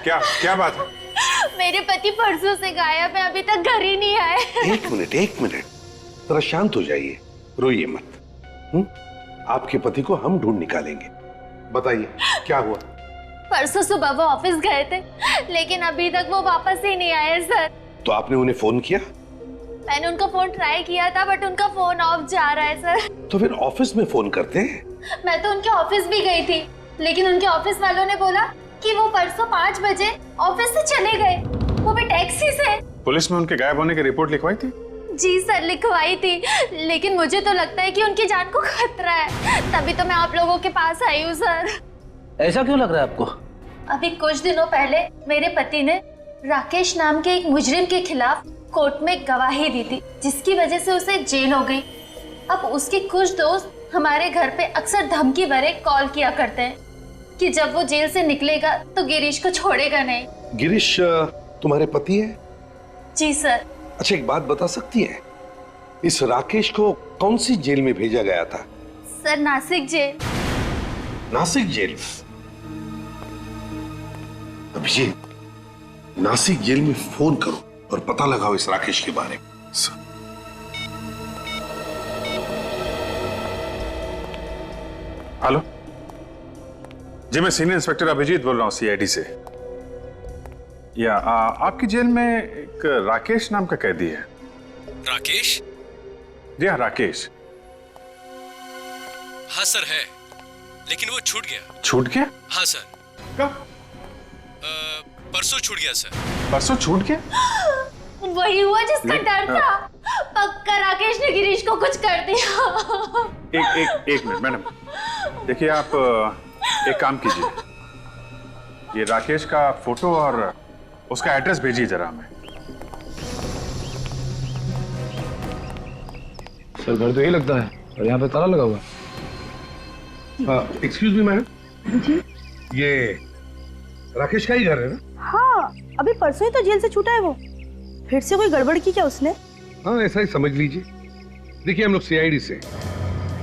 क्या क्या बात है? मेरे पति परसों से गायब है, अभी तक घर ही नहीं आए। एक मिनट, जरा शांत हो जाइए, रोइए मत। आपके पति को हम ढूंढ निकालेंगे। बताइए क्या हुआ? परसों सुबह वो ऑफिस गए थे, लेकिन अभी तक वो वापस ही नहीं आए सर। तो आपने उन्हें फोन किया? मैंने उनका फोन ट्राई किया था, बट उनका फोन ऑफ जा रहा है सर। तो फिर ऑफिस में फोन करते हैं। मैं तो उनके ऑफिस भी गई थी, लेकिन उनके ऑफिस वालों ने बोला कि वो परसों 5 बजे ऑफिस से चले गए, वो भी टैक्सी से। पुलिस में उनके गायब होने की रिपोर्ट लिखवाई थी? जी सर, लिखवाई थी, लेकिन मुझे तो लगता है कि उनकी जान को खतरा है, तभी तो मैं आप लोगों के पास आई हूँ सर। ऐसा क्यों लग रहा है आपको? अभी कुछ दिनों पहले मेरे पति ने राकेश नाम के एक मुजरिम के खिलाफ कोर्ट में गवाही दी थी, जिसकी वजह से उसे जेल हो गई। अब उसके कुछ दोस्त हमारे घर पे अक्सर धमकी भरे कॉल किया करते हैं कि जब वो जेल से निकलेगा तो गिरीश को छोड़ेगा नहीं। गिरीश तुम्हारे पति है? जी सर। अच्छा, एक बात बता सकती है, इस राकेश को कौन सी जेल में भेजा गया था? Sir, Nashik jail. Nashik jail? Abhijeet, Nashik jail में फोन करो और पता लगाओ इस राकेश के बारे में। हेलो जी, मैं सीनियर इंस्पेक्टर अभिजीत बोल रहा हूँ, सीआईडी से। आपकी जेल में एक राकेश नाम का कैदी है। राकेश? जी हाँ, राकेश। हाँ सर है, लेकिन वो छूट गया। छूट गया? हाँ सर। कब? परसों छूट गया सर। परसों छूट गया? वही हुआ जिसका डर था। पक्का राकेश ने गिरीश को कुछ कर दिया। एक मिनट मैडम, देखिए आप एक काम कीजिए, ये राकेश का फोटो और उसका एड्रेस भेजिए जरा हमें। सर, घर तो यही लगता है और यहाँ पे ताला लगा हुआ है। एक्सक्यूज मी मैडम जी, ये राकेश का ही घर है ना? हाँ, अभी परसों ही तो जेल से छूटा है वो। फिर से कोई गड़बड़ की क्या उसने? हाँ, ऐसा ही समझ लीजिए। देखिए, हम लोग सीआईडी से,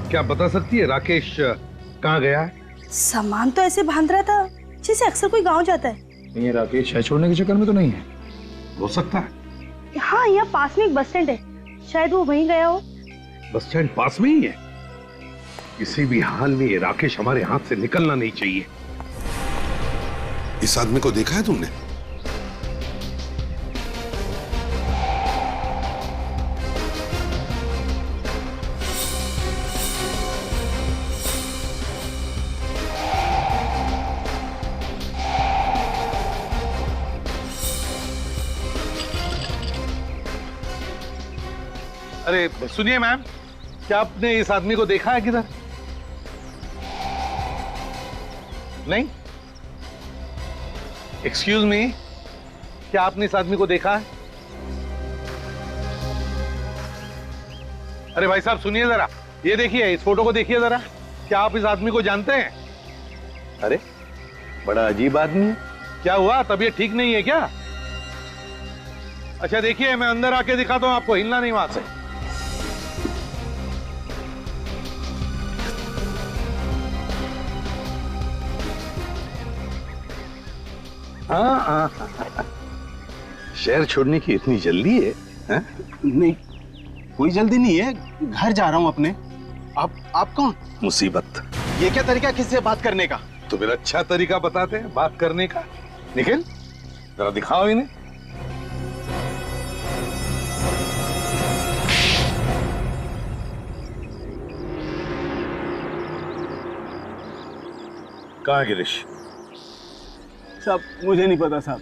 क्या आप बता सकती है राकेश कहाँ गया है? सामान तो ऐसे बांध रहा था जैसे अक्सर कोई गांव जाता है। ये राकेश है छोड़ने के चक्कर में तो नहीं है? हो सकता है। हाँ, यहाँ पास में एक बस स्टैंड है, शायद वो वहीं गया हो। बस स्टैंड पास में ही है? किसी भी हाल में ये राकेश हमारे हाथ से निकलना नहीं चाहिए। इस आदमी को देखा है तुमने? अरे सुनिए मैम, क्या आपने इस आदमी को देखा है किधर? नहीं? एक्सक्यूज मी, क्या आपने इस आदमी को देखा है? अरे भाई साहब सुनिए जरा, ये देखिए, इस फोटो को देखिए जरा, क्या आप इस आदमी को जानते हैं? अरे बड़ा अजीब आदमी है। क्या हुआ, तबीयत ठीक नहीं है क्या? अच्छा देखिए, मैं अंदर आके दिखाता हूं आपको, हिलना नहीं वहां से। हाँ, शहर छोड़ने की इतनी जल्दी है? नहीं, कोई जल्दी नहीं है, घर जा रहा हूं अपने। आप कौन? मुसीबत। ये क्या तरीका किसी से बात करने का? तो फिर अच्छा तरीका बताते हैं बात करने का। निखिल, जरा दिखाओ इन्हें। कहाँ है गिरीश? साहब मुझे नहीं पता साहब,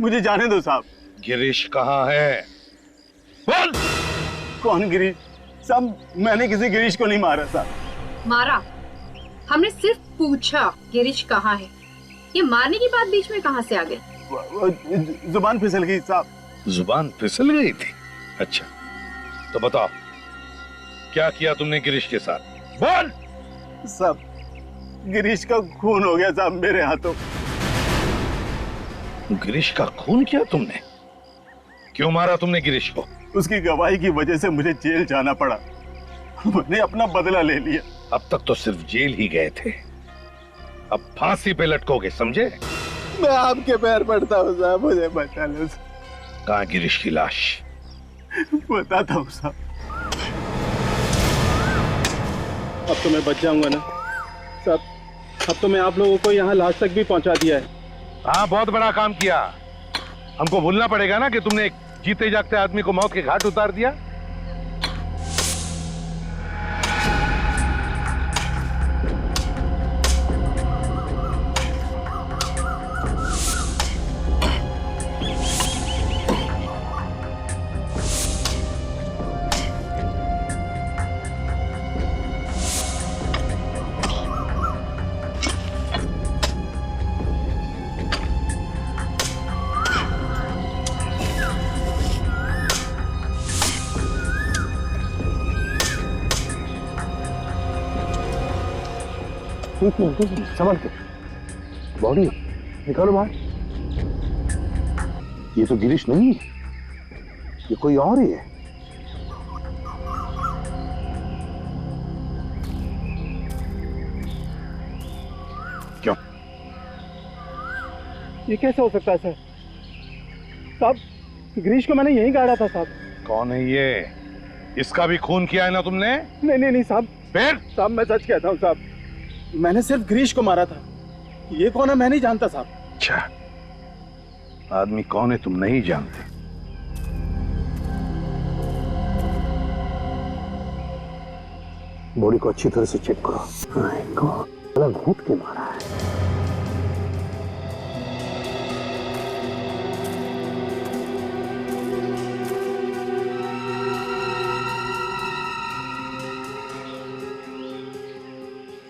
मुझे जाने दो साहब। गिरीश कहाँ है? बोल। कौन गिरीश? साहब मैंने किसी गिरीश को नहीं मारा साहब। मारा? हमने सिर्फ पूछा गिरीश कहाँ है। ये मारने की बात बीच में कहाँ से आ गई? जुबान फिसल गई साहब। जुबान फिसल गई थी? अच्छा, तो बताओ क्या किया तुमने गिरीश के साथ? बोल। साहब गिरीश का खून हो गया साहब मेरे हाथों। गिरीश का खून किया तुमने? क्यों मारा तुमने गिरीश को? उसकी गवाही की वजह से मुझे जेल जाना पड़ा, मैंने अपना बदला ले लिया। अब तक तो सिर्फ जेल ही गए थे, अब फांसी पे लटकोगे, समझे? मैं आपके पैर पड़ता हूँ साहब, मुझे बचा लो। कहाँ गिरीश की लाश? बताता हूँ साहब। अब तो मैं बच जाऊंगा ना साहब? अब तो मैं आप लोगों को यहाँ लाश तक भी पहुँचा दिया है। हाँ, बहुत बड़ा काम किया। हमको भूलना पड़ेगा ना कि तुमने एक जीते जागते आदमी को मौत के घाट उतार दिया। संभल के, बॉडी निकालो बाहर। ये तो गिरीश नहीं है, ये कोई और ही है। क्यों? ये कैसे हो सकता है सर? साहब, गिरीश को मैंने यहीं गाड़ा था साहब। कौन है ये? इसका भी खून किया है ना तुमने? नहीं साहब। फिर? साहब मैं सच कहता हूँ साहब, मैंने सिर्फ गिरीश को मारा था। ये कौन है मैं नहीं जानता साहब। अच्छा, आदमी कौन है तुम नहीं जानते? बॉडी को अच्छी तरह से चेक करो। हाँ, इनको अलग घूट के मारा है।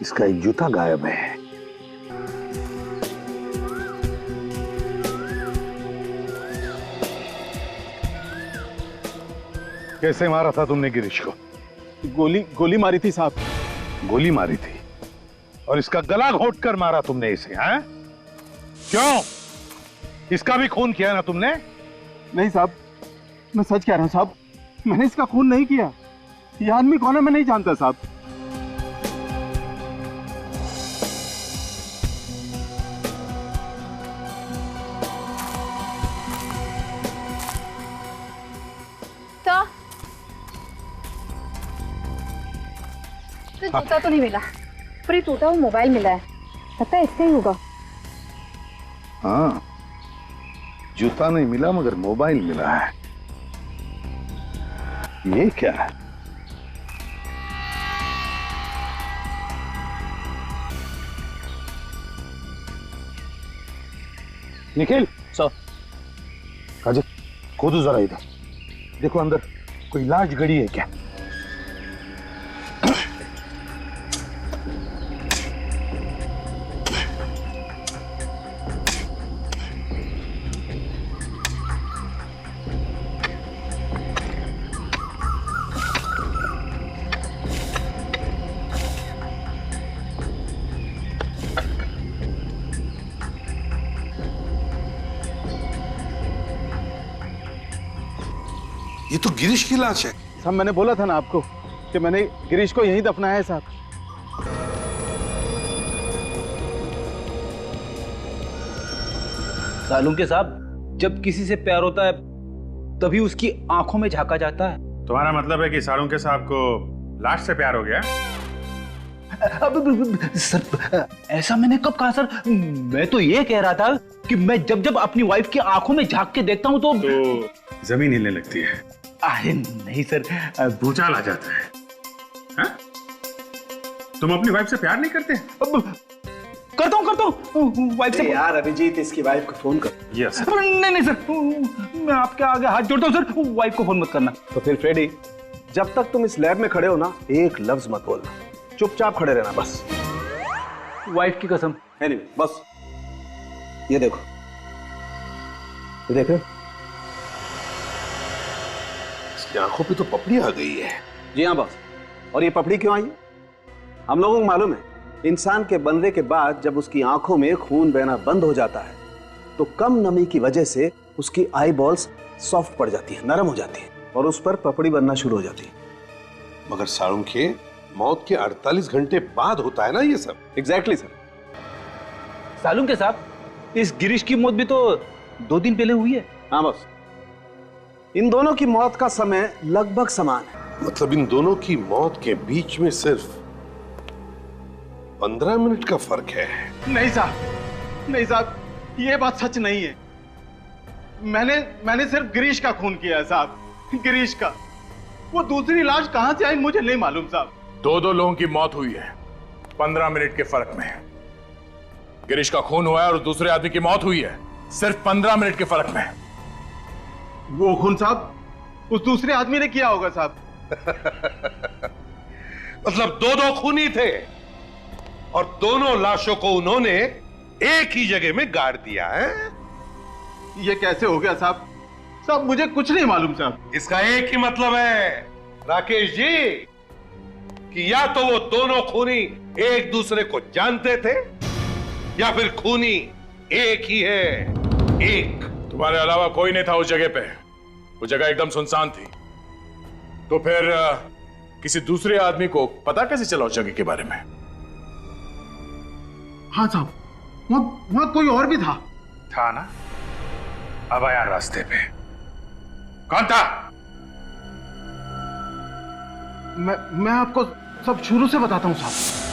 इसका एक जूता गायब है। कैसे मारा था तुमने गिरीश को? गोली मारी थी साहब। गोली मारी थी और इसका गला घोट कर मारा तुमने इसे, हैं? क्यों? इसका भी खून किया ना तुमने? नहीं साहब, मैं सच कह रहा हूँ साहब, मैंने इसका खून नहीं किया। ये आदमी कौन है मैं नहीं जानता साहब। तो जूता तो नहीं मिला, पर ये टूटा हुआ मोबाइल मिला है, लगता है इसका ही होगा। हाँ, जूता नहीं मिला मगर मोबाइल मिला है। ये क्या है? निखिल सर, अजय खोदो जरा इधर, देखो अंदर कोई लाश गड़ी है क्या? ये तो गिरीश की लाश है। साहब मैंने बोला था ना आपको कि मैंने गिरीश को यहीं दफनाया है साहब। सालून के साहब, जब किसी से प्यार होता है तभी उसकी आंखों में झांका जाता है। तुम्हारा मतलब है कि सालून के साहब को लाश से प्यार हो गया? अब सर, ऐसा मैंने कब कहा सर? मैं तो ये कह रहा था कि मैं जब जब अपनी वाइफ की आंखों में झांक के देखता हूँ तो जमीन हिलने लगती है। अरे नहीं सर, भूचाल आ जाता है। हाँ? तुम अपनी वाइफ से प्यार नहीं करते? अब करता हूँ वाइफ से। यार अभिजीत, इसकी वाइफ को फोन कर। यस। नहीं सर, मैं आपके आगे हाथ जोड़ता हूँ सर, वाइफ को फोन मत करना। तो फिर फ्रेडी, जब तक तुम इस लैब में खड़े हो ना, एक लफ्ज मत बोलना, चुपचाप खड़े रहना बस। वाइफ की कसम। एनीवे, बस ये देखो, ये देखो, इसकी आंखों पे तो पपड़ी आ गई है। जी हाँ बॉस। और ये पपड़ी क्यों आई है? हम लोगों को मालूम है, इंसान के बनने के बाद जब उसकी आंखों में खून बहना बंद हो जाता है तो कम नमी की वजह से उसकी आई बॉल्स सॉफ्ट पड़ जाती है, नरम हो जाती है और उस पर पपड़ी बनना शुरू हो जाती है। मगर सालून के मौत के 48 घंटे बाद होता है ना ये सब? Exactly sir. सालून के साहब, इस गिरीश की मौत भी तो 2 दिन पहले हुई है। हाँ बस, इन दोनों की मौत का समय लगभग समान है। मतलब इन दोनों की मौत के बीच में सिर्फ 15 मिनट का फर्क है। नहीं साहब, नहीं साहब, ये बात सच नहीं है। मैंने सिर्फ गिरीश का खून किया है साहब, गिरीश का। वो दूसरी लाश कहां से आई मुझे नहीं मालूम साहब। 2 लोगों की मौत हुई है 15 मिनट के फर्क में। गिरीश का खून हुआ है और दूसरे आदमी की मौत हुई है सिर्फ 15 मिनट के फर्क में। वो खून साहब उस दूसरे आदमी ने किया होगा साहब। मतलब 2 खूनी थे और दोनों लाशों को उन्होंने एक ही जगह में गाड़ दिया है। ये कैसे हो गया साहब? साहब मुझे कुछ नहीं मालूम साहब। इसका एक ही मतलब है राकेश जी कि या तो वो दोनों खूनी एक दूसरे को जानते थे या फिर खूनी एक ही है, एक। तुम्हारे अलावा कोई नहीं था उस जगह पे। वो जगह एकदम सुनसान थी। तो फिर किसी दूसरे आदमी को पता कैसे चला उस जगह के बारे में? हाँ साहब, वहां कोई और भी था ना? अब आया रास्ते पे। कौन था? मैं आपको सब शुरू से बताता हूं साहब।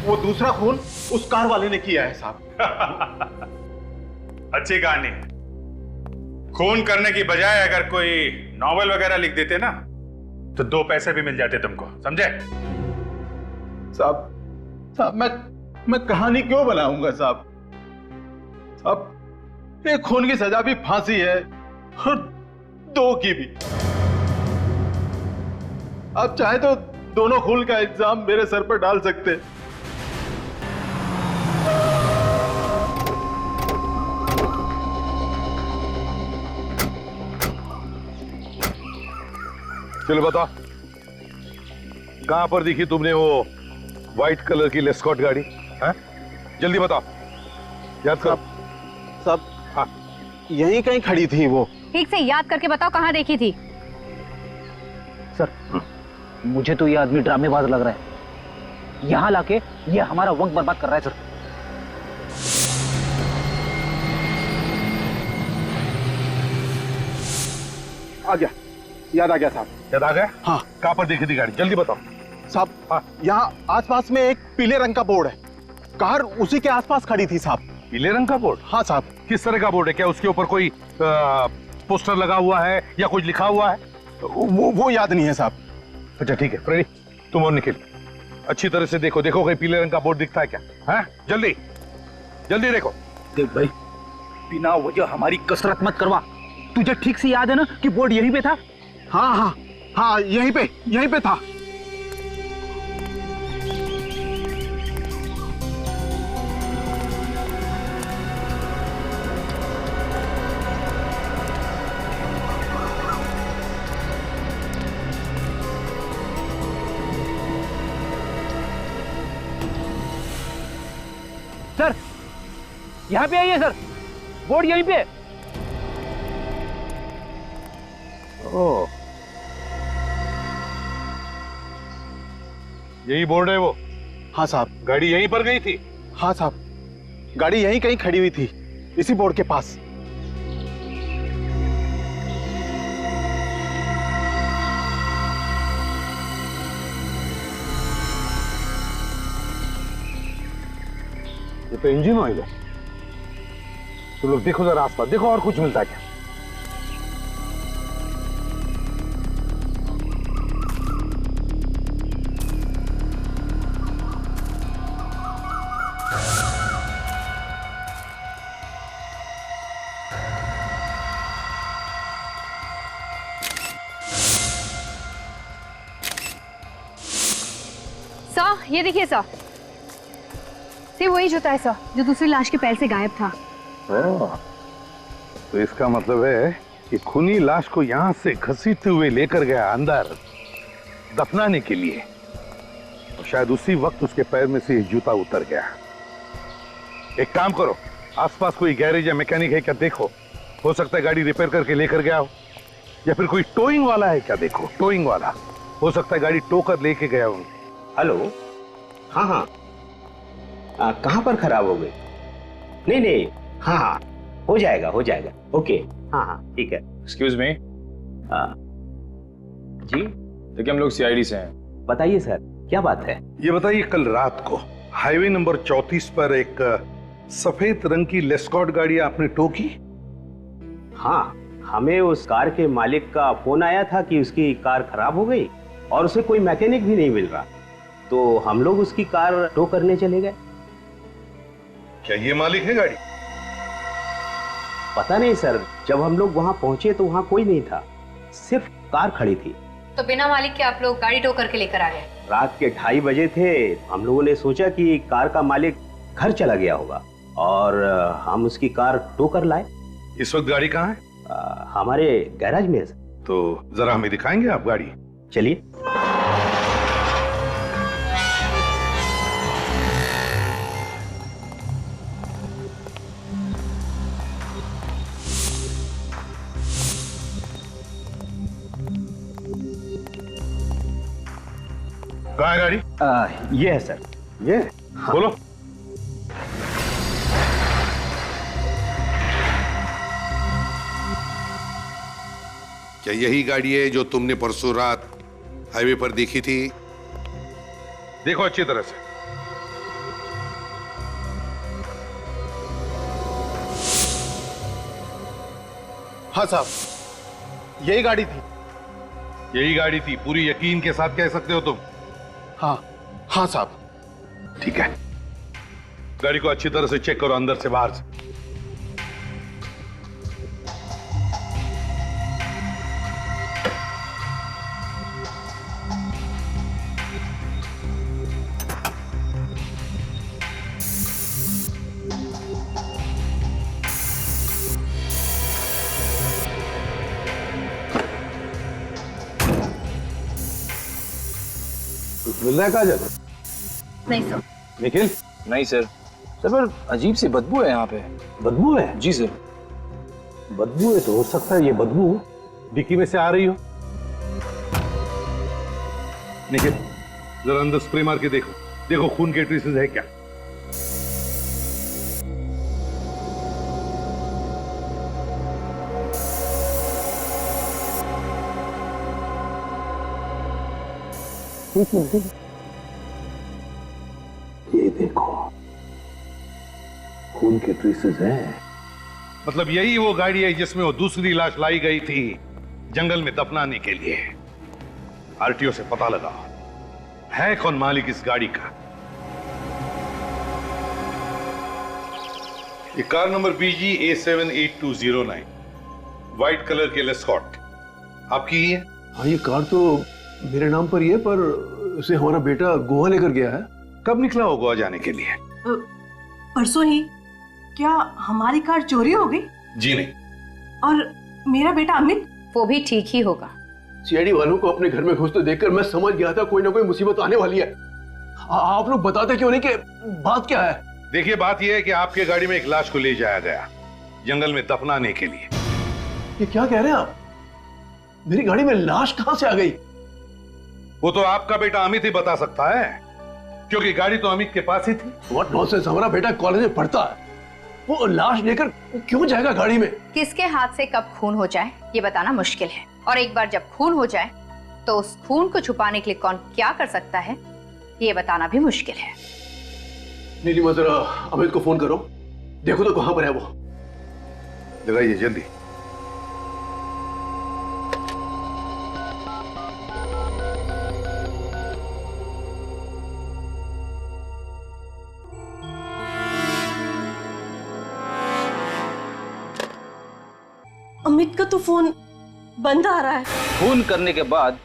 वो दूसरा खून उस कार वाले ने किया है साहब। अच्छी कहानी। खून करने की बजाय अगर कोई नॉवेल वगैरह लिख देते ना तो 2 पैसे भी मिल जाते तुमको, समझे? साहब मैं कहानी क्यों बनाऊंगा साहब? साहब एक खून की सजा भी फांसी है और 2 की भी। आप चाहे तो दोनों खून का इल्जाम मेरे सर पर डाल सकते हैं। चलो बता, कहां पर दिखी तुमने वो व्हाइट कलर की लेस्कॉट गाड़ी? हैं? जल्दी बताओ। याद करो। सब हाँ, यहीं कहीं खड़ी थी वो। ठीक से याद करके बताओ कहाँ देखी थी? सर मुझे तो ये आदमी ड्रामेबाज लग रहा है। यहाँ लाके ये हमारा वक्त बर्बाद कर रहा है सर। आ गया, याद आ गया साहब। याद आ गया? हाँ। कहां पर देखी थी गाड़ी? जल्दी बताओ साहब। हाँ। यहाँ आसपास में एक पीले रंग का बोर्ड है, कार उसी के आसपास खड़ी थी साहब। पीले रंग का बोर्ड? हाँ साहब। किस तरह का बोर्ड है? क्या उसके ऊपर कोई पोस्टर लगा हुआ है या कुछ लिखा हुआ है? वो याद नहीं है साहब। अच्छा ठीक है फ्रेडी, तुम और निखिल अच्छी तरह से देखो कहीं पीले रंग का बोर्ड दिखता है क्या? हैं? जल्दी जल्दी देखो। देख भाई, बिना वजह हमारी कसरत मत करवा। तुझे ठीक से याद है ना कि बोर्ड यहीं पे था? हाँ हाँ हाँ, यहीं पे था। सर यहाँ पे आइए सर, बोर्ड यहीं पे। ओह, यही बोर्ड है वो? हाँ साहब। गाड़ी यहीं पर गई थी? हाँ साहब, गाड़ी यहीं कहीं खड़ी हुई थी, इसी बोर्ड के पास। ये तो इंजन ऑयल है। तुम लोग देखो जरा आसपास, देखो और कुछ मिलता है क्या। सर ये देखिए सर, ये वही जूता है सर जो दूसरी लाश के पैर से गायब था। तो इसका मतलब है कि खूनी लाश को यहां से घसीटते हुए लेकर गया अंदर दफनाने के लिए, और शायद उसी वक्त उसके पैर में से जूता उतर गया। एक काम करो, आसपास कोई गैरेज या मैकेनिक है क्या देखो, हो सकता है गाड़ी रिपेयर करके लेकर गया हो, या फिर कोई टोइंग वाला है क्या देखो, टोइंग वाला हो सकता है गाड़ी टो कर लेके गया हो। हेलो, हाँ हाँ, कहाँ पर खराब हो गई? नहीं नहीं, हाँ हाँ हो जाएगा हो जाएगा, ओके, हाँ हाँ ठीक है। Excuse me. जी देखिए हम लोग सीआईडी से हैं। बताइए सर, क्या बात है? ये बताइए, कल रात को हाईवे नंबर 34 पर एक सफेद रंग की लेस्कॉट गाड़ी आपने टो की? हाँ, हमें उस कार के मालिक का फोन आया था कि उसकी कार खराब हो गई और उसे कोई मैकेनिक भी नहीं मिल रहा, तो हम लोग उसकी कार टो करने चले गए। क्या ये मालिक है गाड़ी? पता नहीं सर, जब हम लोग वहां पहुंचे तो वहां कोई नहीं था, सिर्फ कार खड़ी थी। तो बिना मालिक के आप लोग गाड़ी टो करके लेकर आ गए? रात के 2:30 बजे थे, हम लोगों ने सोचा कि कार का मालिक घर चला गया होगा और हम उसकी कार टो कर लाए। इस वक्त गाड़ी कहाँ है? हमारे गैराज में है। तो जरा हमें दिखाएंगे आप गाड़ी? चलिए। कहाँ है गाड़ी? ये है सर। ये? हाँ। बोलो। क्या यही गाड़ी है जो तुमने परसों रात हाईवे पर देखी थी? देखो अच्छी तरह से। हाँ साहब, यही गाड़ी थी। यही गाड़ी थी, पूरी यकीन के साथ कह सकते हो तुम? हाँ हाँ साहब। ठीक है, गाड़ी को अच्छी तरह से चेक करो अंदर से बाहर से। मिल रहा है काजल? नहीं सर। निखिल? नहीं सर। सर पर अजीब सी बदबू है यहाँ पे। बदबू है? जी सर। बदबू है तो हो सकता है ये बदबू डिक्की में से आ रही हो। निखिल जरा अंदर स्प्रे मार के देखो, देखो खून के ट्रेसेस है क्या। ये देखो खून के ट्रेसेस हैं। मतलब यही वो गाड़ी है जिसमें वो दूसरी लाश लाई गई थी जंगल में दफनाने के लिए। आरटीओ से पता लगा है कौन मालिक इस गाड़ी का। ये car number BG A78209 white colour के लेस्कॉट आपकी ही है? हाँ, ये कार तो मेरे नाम पर ही है, पर उसे हमारा बेटा गोवा लेकर गया है। कब निकला हो गोवा जाने के लिए? परसों ही। क्या हमारी कार चोरी हो गई? जी नहीं। और मेरा बेटा अमित? वो भी ठीक ही होगा। सीआईडी वालों को अपने घर में घुसते देखकर मैं समझ गया था कोई ना कोई मुसीबत आने वाली है। आप लोग बताते क्यों नहीं कि बात क्या है? देखिए बात यह है कि आपके गाड़ी में एक लाश को ले जाया गया जंगल में दफनाने के लिए। ये क्या कह रहे हैं आप? मेरी गाड़ी में लाश कहां से आ गई? वो तो आपका बेटा अमित ही बता सकता है, क्योंकि गाड़ी तो अमित के पास ही थी। व्हाट नॉनसेंस, हमारा बेटा कॉलेज में पढ़ता है, वो लाश लेकर क्यों जाएगा गाड़ी में? किसके हाथ से कब खून हो जाए ये बताना मुश्किल है, और एक बार जब खून हो जाए तो उस खून को छुपाने के लिए कौन क्या कर सकता है ये बताना भी मुश्किल है। नीलिमा जरा अमित को फोन करो, देखो तो कहां पर है वो। लगाइए जल्दी। अमित का तो फोन बंद आ रहा है। खून करने के बाद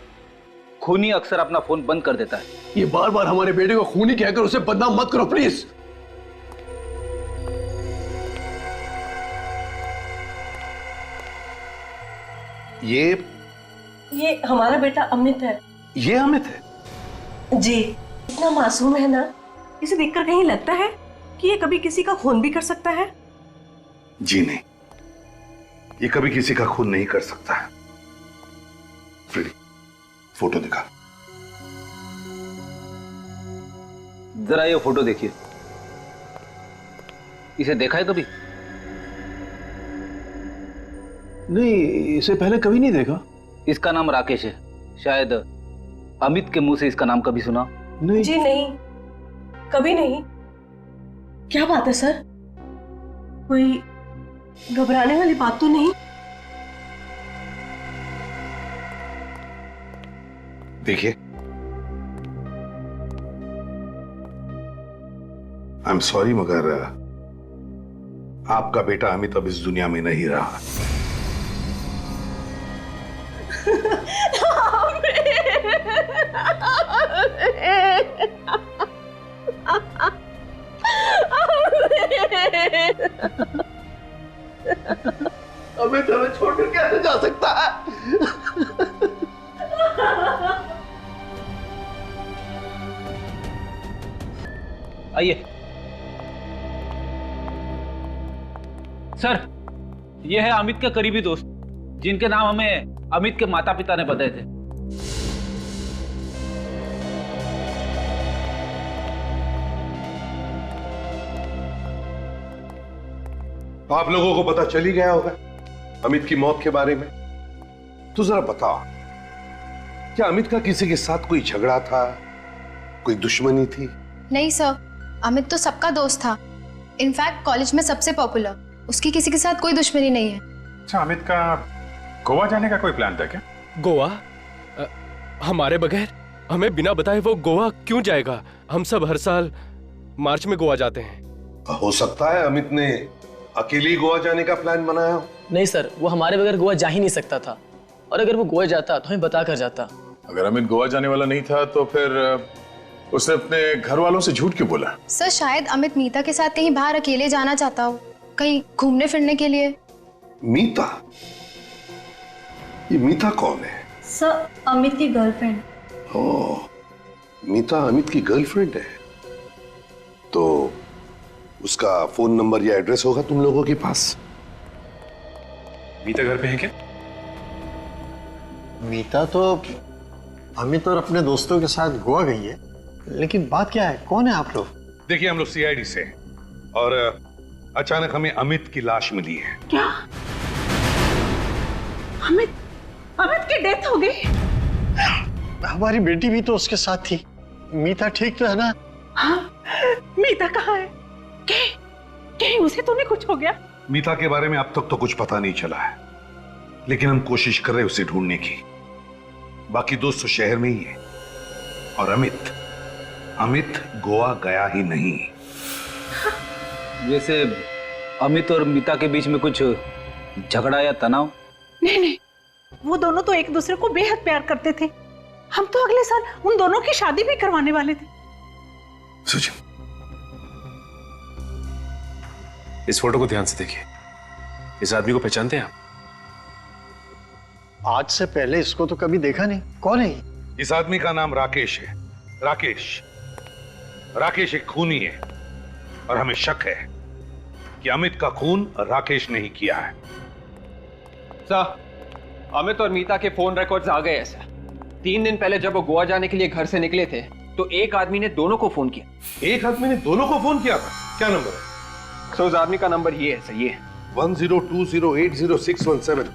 खूनी अक्सर अपना फोन बंद कर देता है। ये बार बार हमारे बेटे को खूनी कहकर उसे बदनाम मत करो प्लीज। ये हमारा बेटा अमित है। ये अमित है? जी, इतना मासूम है ना, इसे देखकर कहीं लगता है कि ये कभी किसी का खून भी कर सकता है? जी नहीं, ये कभी किसी का खून नहीं कर सकता है। फ्रेडी, फोटो दिखा। जरा ये फोटो देखिए, इसे देखा है कभी? नहीं, इसे पहले कभी नहीं देखा। इसका नाम राकेश है। शायद अमित के मुंह से इसका नाम कभी सुना? नहीं जी नहीं, कभी नहीं। क्या बात है सर, कोई घबराने वाली बात तो नहीं? देखिए, आई एम सॉरी मगर आपका बेटा अमित अब इस दुनिया में नहीं रहा। अमित हमें छोड़कर कैसे जा सकता है? आइए सर, यह है अमित का करीबी दोस्त, जिनके नाम हमें अमित के माता पिता ने बताए थे। आप लोगों को पता चल ही गया होगा अमित की मौत के बारे में। तो जरा बताओ, क्या अमित का किसी के साथ कोई झगड़ा था, कोई दुश्मनी थी? नहीं सर, अमित तो सबका दोस्त था। इनफैक्ट कॉलेज में सबसे पॉपुलर। उसकी किसी के साथ कोई दुश्मनी नहीं है। अच्छा, अमित का गोवा जाने का कोई प्लान था क्या? गोवा? हमारे बगैर, हमें बिना बताए वो गोवा क्यों जाएगा? हम सब हर साल मार्च में गोवा जाते हैं। हो सकता है अमित ने अकेले ही गोवा जाने का प्लान बनाया हो। नहीं सर, वो हमारे बगैर गोवा जा ही नहीं सकता था, और अगर वो गोवा जाता तो हमें बता कर जाता। अगर अमित गोवा जाने वाला नहीं था तो फिर उसने अपने घर वालों से झूठ क्यों बोला? सर, शायद अमित मीता के साथ कहीं बाहर अकेले जाना चाहता हो, कहीं घूमने फिरने के लिए। मीता? ये मीता कौन है? सर, अमित की गर्लफ्रेंड। ओह, मीता अमित की गर्लफ्रेंड है। तो उसका फोन नंबर या एड्रेस होगा तुम लोगों के पास? मीता घर पे है क्या? मीता तो अमित और अपने दोस्तों के साथ गोवा गई है, लेकिन बात क्या है, कौन है आप लोग? देखिए, हम लोग सीआईडी से हैं और अचानक हमें अमित की लाश मिली है। क्या? अमित की डेथ हो गई? हमारी बेटी भी तो उसके साथ थी। मीता ठीक तो है ना? हाँ, मीता कहाँ है? कहीं उसे तो नहीं कुछ हो गया? मीता के बारे में अब तक तो कुछ पता नहीं चला है, लेकिन हम कोशिश कर रहे हैं उसे ढूंढने की। बाकी दोस्त तो शहर में ही है। और अमित गोवा गया ही नहीं। वैसे अमित और मीता के बीच में कुछ झगड़ा या तनाव? नहीं, वो दोनों तो एक दूसरे को बेहद प्यार करते थे। हम तो अगले साल उन दोनों की शादी भी करवाने वाले थे। सुजन, इस फोटो को ध्यान से देखिए। इस आदमी को पहचानते हैं आप? आज से पहले इसको तो कभी देखा नहीं। कौन है ये? इस आदमी का नाम राकेश है। राकेश एक खूनी है और हमें शक है कि अमित का खून राकेश ने ही किया है। सर, अमित और मीता के फोन रिकॉर्ड्स आ गए हैं सर। 3 दिन पहले जब वो गोवा जाने के लिए घर से निकले थे तो एक आदमी ने दोनों को फोन किया। एक आदमी ने दोनों को फोन किया था? क्या नंबर है? सो उस आदमी का नंबर ये है सर, ये 1020806117।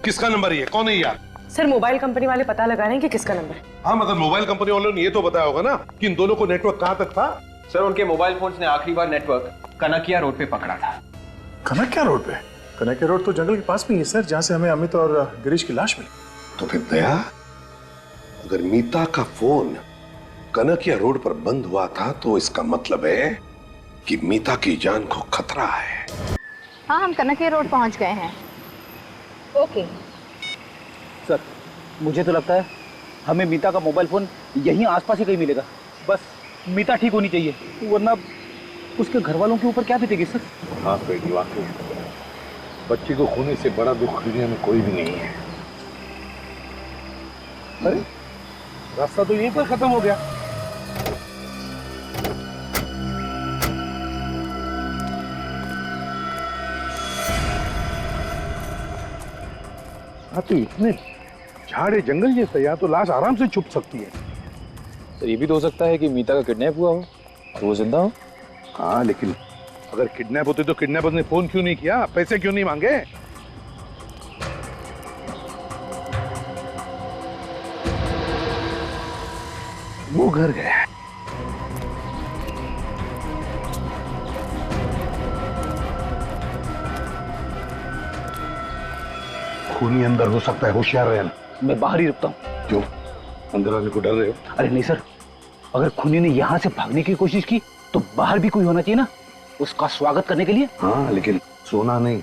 किसका नंबर ये? कौन है यार? सर मोबाइल कंपनी वाले पता लगा रहे हैं कि किसका नंबर है। हाँ, मगर मोबाइल कंपनी वालों ने ये तो बताया होगा ना कि इन दोनों को नेटवर्क कहां तक था। सर उनके मोबाइल फोन्स ने आखिरी बार नेटवर्क कनकिया रोड पे पकड़ा था। कनकिया रोड पे? कनकिया रोड तो जंगल के पास में ही है सर, जहां से हमें अमित और गिरीश की लाश मिली। तो फिर दया, अगर मीता का फोन कनकिया रोड पर बंद हुआ था तो इसका मतलब है कि मीता की जान को खतरा है। हाँ, हम कनकिया रोड पहुंच गए हैं। ओके सर, मुझे तो लगता है हमें मीता का मोबाइल फोन यहीं आसपास ही कहीं मिलेगा। बस मीता ठीक होनी चाहिए, वरना उसके घर वालों के ऊपर क्या बीतेगी सर। हाँ बेटी, वाकई बच्ची को खोने से बड़ा दुख दुनिया में कोई भी नहीं है। अरे रास्ता तो यहीं पर खत्म हो गया। हाँ, तो इतने झाड़े जंगल जैसा, यहाँ तो लाश आराम से छुप सकती है। सर ये भी तो हो सकता है कि मीता का किडनैप हुआ हो और वो जिंदा हो। हाँ, लेकिन अगर किडनैप होते तो किडनैपर ने फोन क्यों नहीं किया, पैसे क्यों नहीं मांगे? वो घर गया है। खूनी अंदर हो सकता है, होशियार रहना। मैं बाहर ही रुकता हूँ। क्यों, अंदर आने को डर रहे हो? अरे नहीं सर, अगर खूनी ने यहाँ से भागने की कोशिश की तो बाहर भी कोई होना चाहिए ना, उसका स्वागत करने के लिए। हाँ, लेकिन सोना नहीं।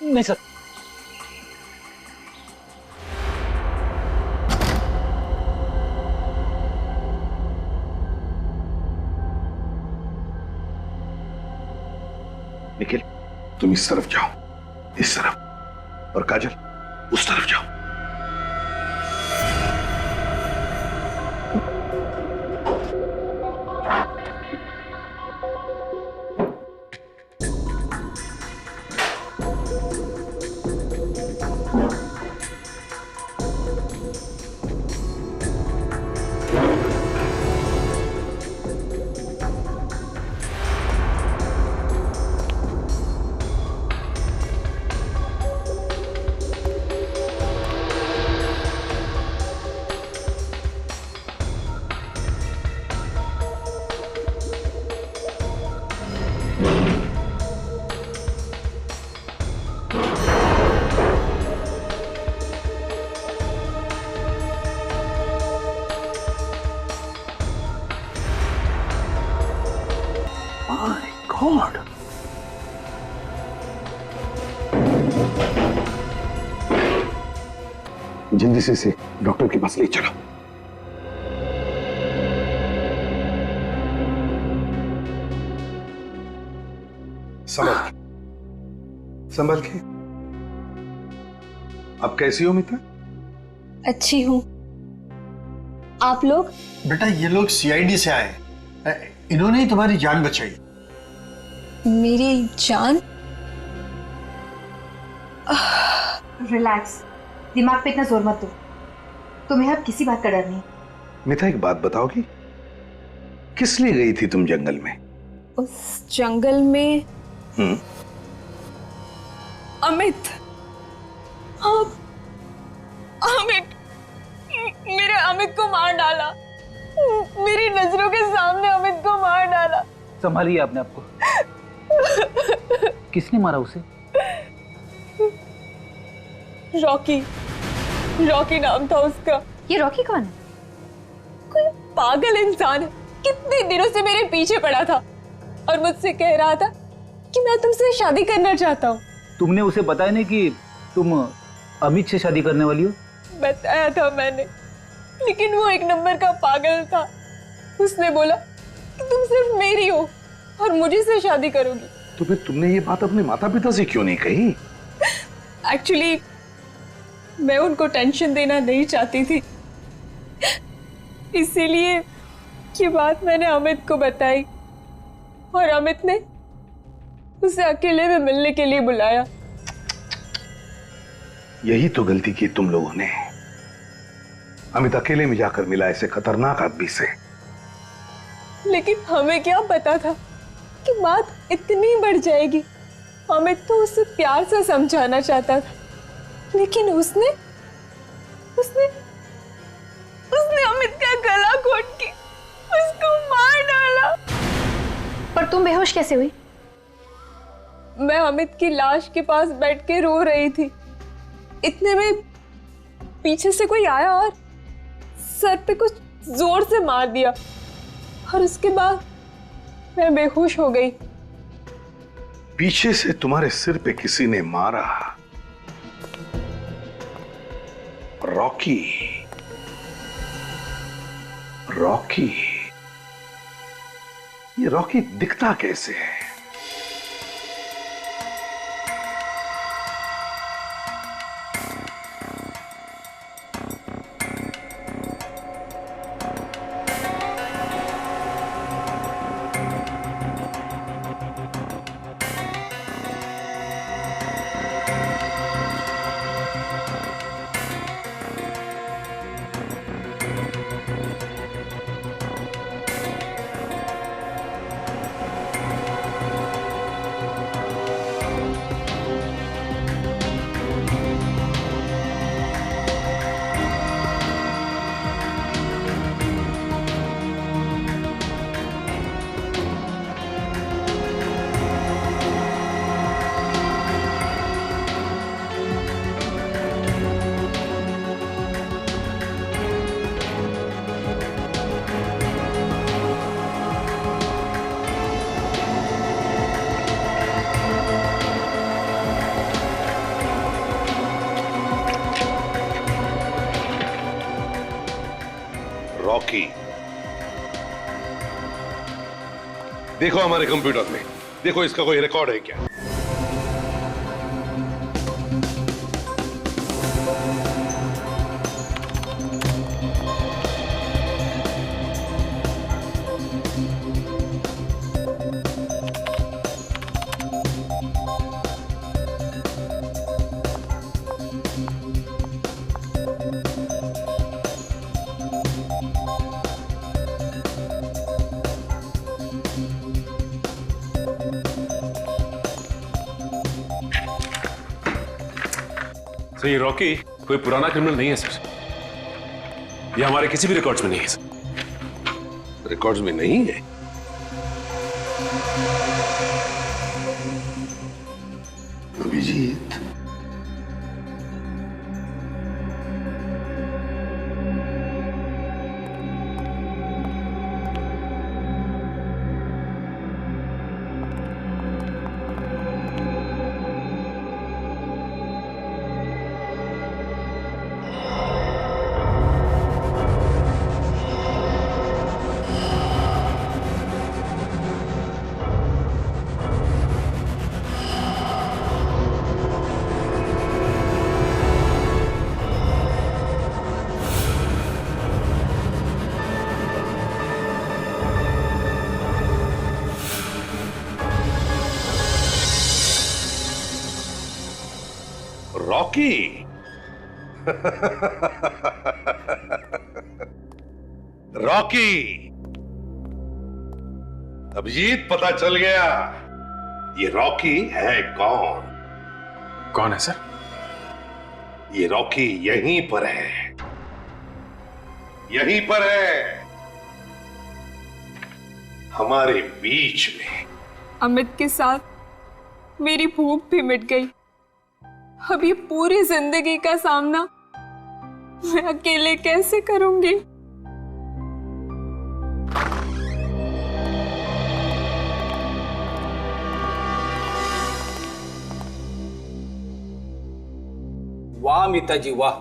नहीं सर। निखिल, तुम इस तरफ जाओ, इस तरफ, और काजल उस तरफ जाओ। गॉड, जल्दी से इसे डॉक्टर के पास ले चलो। संभल के। अब कैसी हो मीता? अच्छी हूँ। आप लोग? बेटा ये लोग सीआईडी से आए, इन्होंने ही तुम्हारी जान बचाई। मेरी जान? रिलैक्स, दिमाग पे इतना जोर मत दो। तुम्हें अब किसी बात का डर नहीं। मीता, एक बात बताओगी, किस लिए गई थी तुम जंगल में? उस जंगल में अमित, अमित, मेरे अमित को मार डाला। मेरी नजरों के सामने अमित को मार डाला। संभालिए आपने आपको। किसने मारा उसे? रॉकी, रॉकी नाम था उसका। ये रॉकी कौन है? कोई पागल इंसान है, कितने दिनों से मेरे पीछे पड़ा था और मुझसे कह रहा था कि मैं तुमसे शादी करना चाहता हूँ। तुमने उसे बताया नहीं कि तुम अमित से शादी करने वाली हो? बताया था मैंने, लेकिन वो एक नंबर का पागल था। उसने बोला कि तुम सिर्फ मेरी हो और मुझे से शादी करोगी। तो फिर तुमने ये बात अपने माता पिता से क्यों नहीं कही? एक्चुअली मैं उनको टेंशन देना नहीं चाहती थी, इसीलिए ये बात मैंने अमित को बताई और अमित ने उसे अकेले में मिलने के लिए बुलाया। यही तो गलती की तुम लोगों ने। अमित अकेले में जाकर मिला ऐसे खतरनाक आदमी से। लेकिन हमें क्या पता था कि बात इतनी बढ़ जाएगी। अमित तो उसे प्यार से समझाना चाहता था, लेकिन उसने अमित का गला घोट के उसको मार डाला। पर तुम बेहोश कैसे हुई? मैं अमित की लाश के पास बैठ के रो रही थी। इतने में पीछे से कोई आया और सर पे कुछ जोर से मार दिया, और उसके बाद मैं बेहोश हो गई। पीछे से तुम्हारे सिर पे किसी ने मारा? रॉकी, रॉकी, ये रॉकी दिखता कैसे है? रॉकी, देखो हमारे कंप्यूटर में, देखो इसका कोई रिकॉर्ड है क्या? सर ये रॉकी कोई पुराना क्रिमिनल नहीं है सर। ये हमारे किसी भी रिकॉर्ड्स में नहीं है सर। रिकॉर्ड्स में नहीं है? अभिजीत, रॉकी, रॉकी, अभिजीत पता चल गया ये रॉकी है कौन? कौन है सर? ये रॉकी यहीं पर है, यहीं पर है, हमारे बीच में। अमित के साथ मेरी भूख भी मिट गई। अब ये पूरी जिंदगी का सामना मैं अकेले कैसे करूंगी? वाह मीता जी वाह,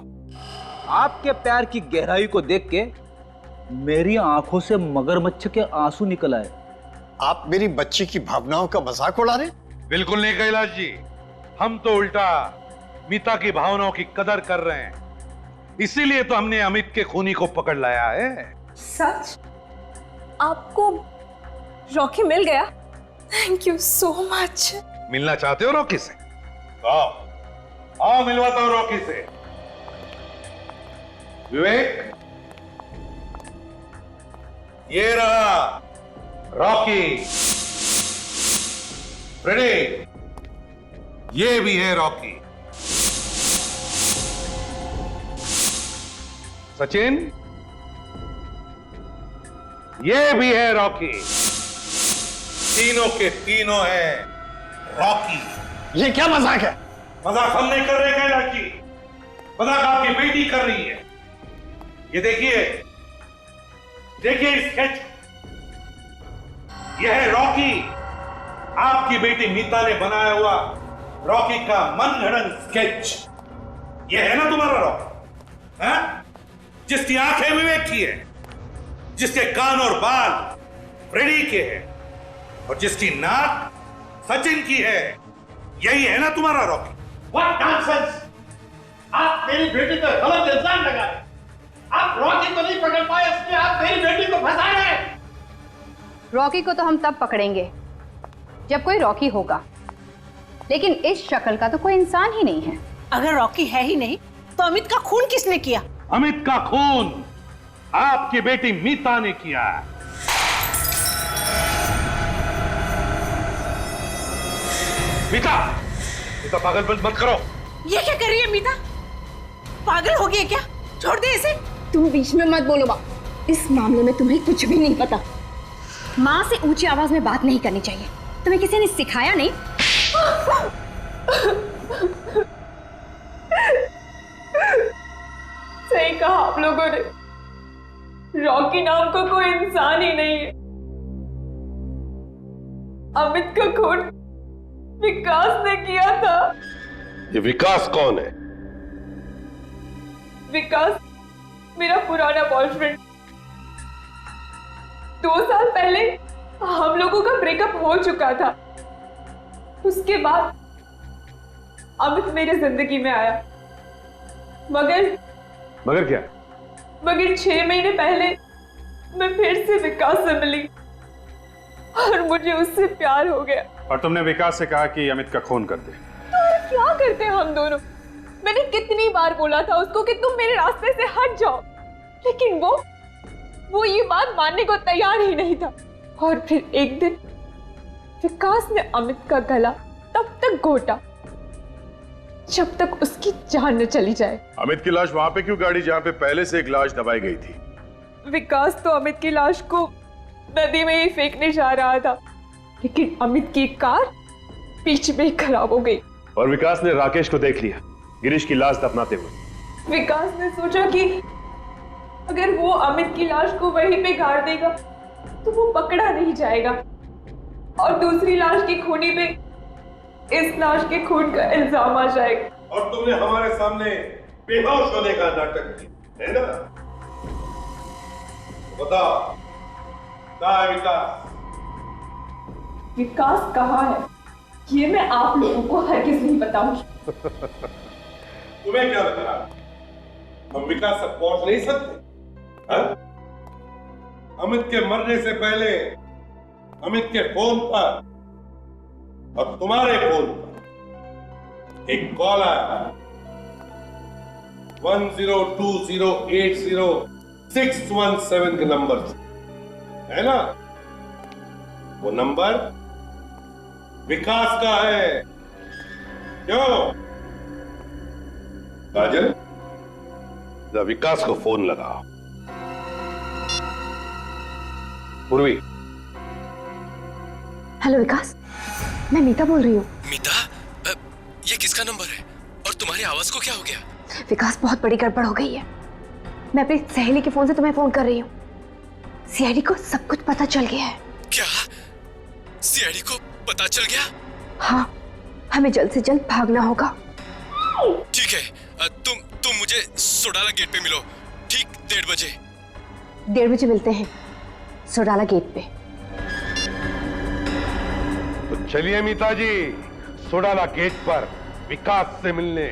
आपके प्यार की गहराई को देख के मेरी आंखों से मगरमच्छ के आंसू निकल आए। आप मेरी बच्ची की भावनाओं का मजाक उड़ा रहे? बिल्कुल नहीं कैलाश जी, हम तो उल्टा मीता की भावनाओं की कदर कर रहे हैं। इसीलिए तो हमने अमित के खूनी को पकड़ लाया है। सच? आपको रॉकी मिल गया? Thank you so much. मिलना चाहते हो रॉकी से? आओ आओ मिलवाता हूं रॉकी से। विवेक, ये रहा रॉकी। फ्रेडी, ये भी है रॉकी। सचिन, ये भी है रॉकी। तीनों के तीनों हैं रॉकी। ये क्या मजाक है? मजाक हम नहीं कर रहे हैं लड़की, मजाक आपकी बेटी कर रही है। ये देखिए, देखिए स्केच, यह है रॉकी, आपकी बेटी मीता ने बनाया हुआ रॉकी का मनगढ़ंत स्केच। यह है ना तुम्हारा रॉकी, हैं? जिसकी आंखें विवेक की है, जिसके कान और बाल फ्रेडी के हैं, और जिसकी नाक सचिन की है। यही है ना तुम्हारा रॉकी? What nonsense! आप मेरी बेटी पर गलत इल्जाम लगा रहे हैं। आप रॉकी को नहीं पकड़ पाए, इसलिए आप मेरी बेटी को फंसा रहे हैं। रॉकी को तो हम तब पकड़ेंगे जब कोई रॉकी होगा, लेकिन इस शक्ल का तो कोई इंसान ही नहीं है। अगर रॉकी है ही नहीं तो अमित का खून किसने किया? अमित का खून आपकी बेटी मीता ने किया है। मीता, मीता पागल मत करो। ये क्या कर रही है मीता? पागल हो गई है क्या? छोड़ दे इसे। तुम बीच में मत बोलो माँ, इस मामले में तुम्हें कुछ भी नहीं पता। माँ से ऊंची आवाज में बात नहीं करनी चाहिए, तुम्हें किसी ने सिखाया नहीं? सही कहा आप लोगों ने, रॉकी नाम का कोई इंसान ही नहीं है। अमित का खून विकास ने किया था। ये विकास कौन है? विकास मेरा पुराना बॉयफ्रेंड। 2 साल पहले हम लोगों का ब्रेकअप हो चुका था। उसके बाद अमित मेरे जिंदगी में आया, मगर क्या? मगर 6 महीने पहले मैं फिर से विकास से मिली और मुझे उससे प्यार हो गया। और तुमने विकास से कहा कि अमित का खून कर दे। तो क्या करते हम दोनों? मैंने कितनी बार बोला था उसको कि तुम मेरे रास्ते से हट जाओ, लेकिन वो ये बात मानने को तैयार ही नहीं था। और फिर एक दिन विकास ने अमित का गला तब तक घोटा जब तक उसकी जान न चली जाए। अमित की लाश वहां पे क्यों गाड़ी जहां पे पहले से एक लाश दबाई गई थी? विकास तो अमित की लाश को नदी में ही फेंकने जा रहा था, लेकिन अमित की कार बीच में खराब हो गई। और विकास ने राकेश को देख लिया गिरीश की लाश दफनाते हुए। विकास ने सोचा कि अगर वो अमित की लाश को वहीं पे गाड़ देगा तो वो पकड़ा नहीं जाएगा, और दूसरी लाश की खूनी पे इस लाश के खून का इल्जाम आ जाएगा। और तुमने हमारे सामने बेहोश होने का नाटक किया, है ना? बताओ, कहाँ है विकास? विकास कहाँ है ये मैं आप लोगों को हरगिज़ नहीं बताऊंगी। तुम्हें क्या लग रहा है हम विकास तक पहुंच नहीं सकते? हाँ? अमित के मरने से पहले अमित के फोन पर और तुम्हारे फोन पर एक कॉल आया, 1020806117 के नंबर से, है ना? वो नंबर विकास का है। क्यों काजल, विकास को फोन लगाओ। पूर्वी। हेलो विकास, मैं मीता बोल रही हूँ। मीता, ये किसका नंबर है और तुम्हारी आवाज को क्या हो गया? विकास, बहुत बड़ी गड़बड़ हो गई है। मैं अपनी सहेली के फोन से तुम्हें फोन कर रही हूँ। सीआईडी को सब कुछ पता चल गया है। क्या? सीआईडी को पता चल गया? हाँ, हमें जल्द से जल्द भागना होगा। ठीक है, तुम मुझे सोडाला गेट पे मिलो, ठीक 1:30 बजे। 1:30 बजे मिलते हैं सोडाला गेट पे। तो चलिए मीता जी, सोडाला गेट पर विकास से मिलने।